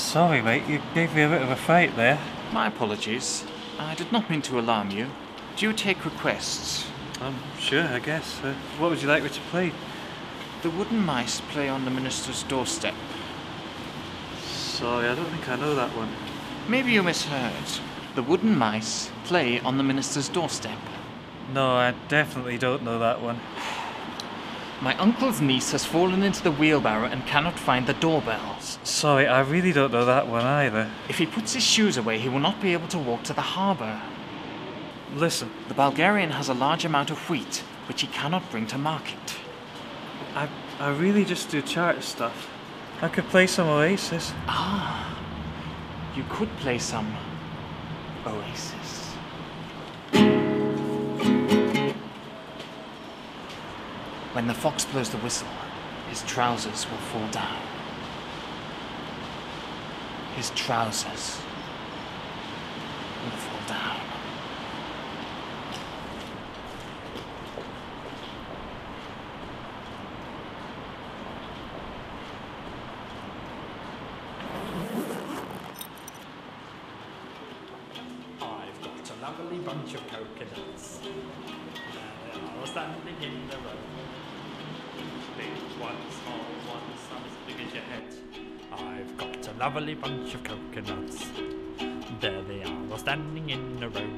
Sorry, mate, you gave me a bit of a fright there. My apologies. I did not mean to alarm you. Do you take requests? Sure, I guess. What would you like me to play? The wooden mice play on the minister's doorstep. Sorry, I don't think I know that one. Maybe you misheard. The wooden mice play on the minister's doorstep. No, I definitely don't know that one. My uncle's niece has fallen into the wheelbarrow and cannot find the doorbell. Sorry, I really don't know that one either. If he puts his shoes away, he will not be able to walk to the harbour. Listen, The Bulgarian has a large amount of wheat, which he cannot bring to market. I really just do charity stuff. I could play some Oasis. Ah, you could play some Oasis. When the fox blows the whistle, his trousers will fall down. His trousers will fall down. I've got a lovely bunch of coconuts. They are standing in the row. Big one, small one, some as big as your head. I've got a lovely bunch of coconuts. There they are, all standing in a row.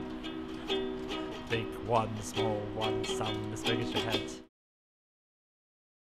Big one, small one, some as big as your head.